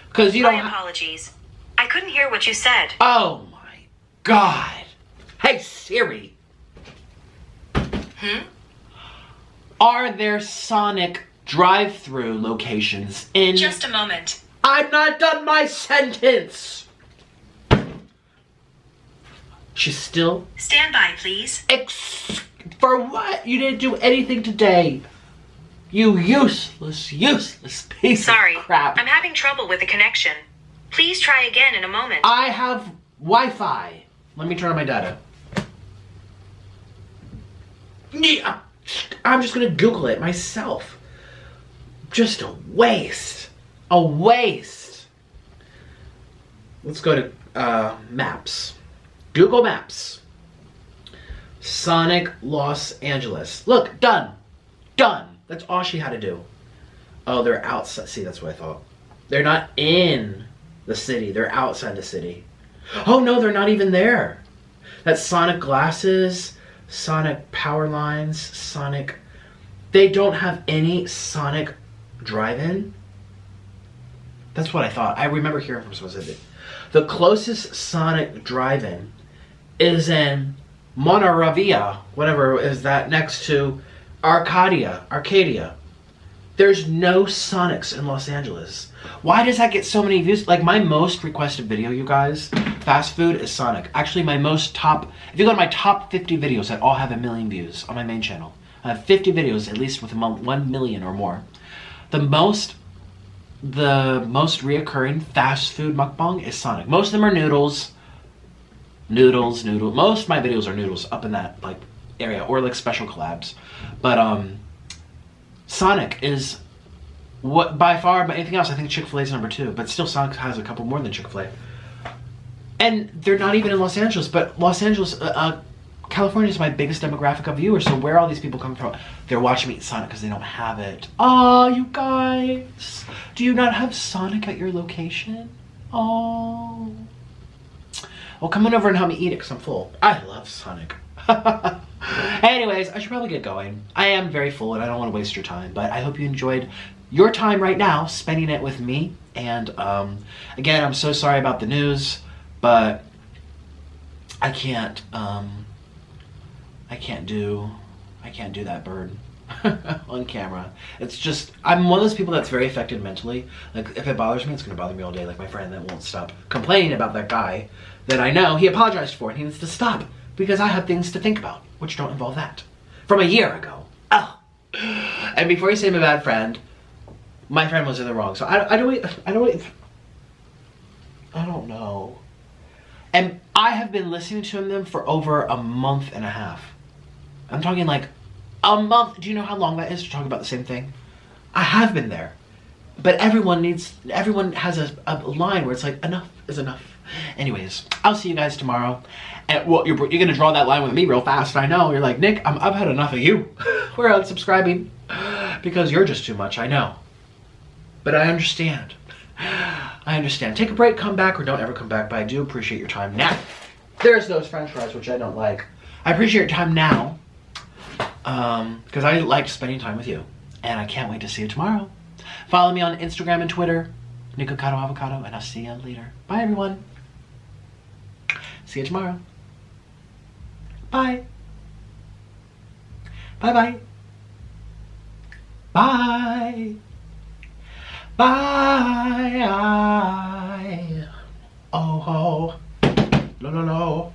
Because you don't. My apologies. I couldn't hear what you said. Oh my God. Hey Siri. Are there Sonic drive-through locations in... Just a moment. I'm not done my sentence! She's still... Stand by, please. For what? You didn't do anything today. You useless piece of crap. I'm having trouble with the connection. Please try again in a moment. I have Wi-Fi. Let me turn on my data. Yeah. I'm just gonna Google it myself. Just a waste. A waste. Let's go to Maps. Google Maps. Sonic Los Angeles. Look, done. Done. That's all she had to do. Oh, they're outside. See, that's what I thought. They're not in the city. They're outside the city. Oh, no, they're not even there. That's Sonic glasses, Sonic power lines, Sonic... They don't have any Sonic drive-in? That's what I thought. I remember hearing from someone said that. The closest Sonic drive-in is in Monteravia, whatever is that, next to Arcadia. There's no Sonics in Los Angeles. Why does that get so many views? Like, my most requested video, you guys, fast food, is Sonic. Actually, my most top... If you go to my top 50 videos that all have 1 million views on my main channel, I have 50 videos at least with 1 million or more. The most reoccurring fast food mukbang is Sonic. Most of them are noodles. Most of my videos are noodles up in that, like, area, or like special collabs. But Sonic is what by far, but anything else, I think Chick-fil-A is number 2, but still Sonic has a couple more than Chick-fil-A. And they're not even in Los Angeles, but Los Angeles, California is my biggest demographic of viewers, so where are all these people coming from? They're watching me eat Sonic because they don't have it. Oh, you guys, do you not have Sonic at your location? Oh. Well, come on over and help me eat it because I'm full. I love Sonic. Anyways, I should probably get going. I am very full and I don't want to waste your time, but I hope you enjoyed your time right now spending it with me. And again, I'm so sorry about the news, but I can't do that bird on camera. It's just, I'm one of those people that's very affected mentally. Like, if it bothers me, it's gonna bother me all day. Like my friend that won't stop complaining about that guy that I know he apologized for, and he needs to stop because I have things to think about, which don't involve that. From a year ago. Oh. And before you say I'm a bad friend, my friend was in the wrong. So I don't know. And I have been listening to them for over a month and a half. I'm talking like a month. Do you know how long that is to talk about the same thing? I have been there. But everyone has a line where it's like, enough is enough. Anyways, I'll see you guys tomorrow. And well, you're gonna draw that line with me real fast. I know. You're like, Nick, I've had enough of you. We're unsubscribing because you're just too much. I know. But I understand. I understand. Take a break, come back, or don't ever come back. But I do appreciate your time now. There's those French fries, which I don't like. I appreciate your time now because I like spending time with you, and I can't wait to see you tomorrow. Follow me on Instagram and Twitter, Nikocado Avocado, and I'll see you later. Bye, everyone. See you tomorrow. Bye. Bye-bye. Bye. Bye. Oh, ho. No.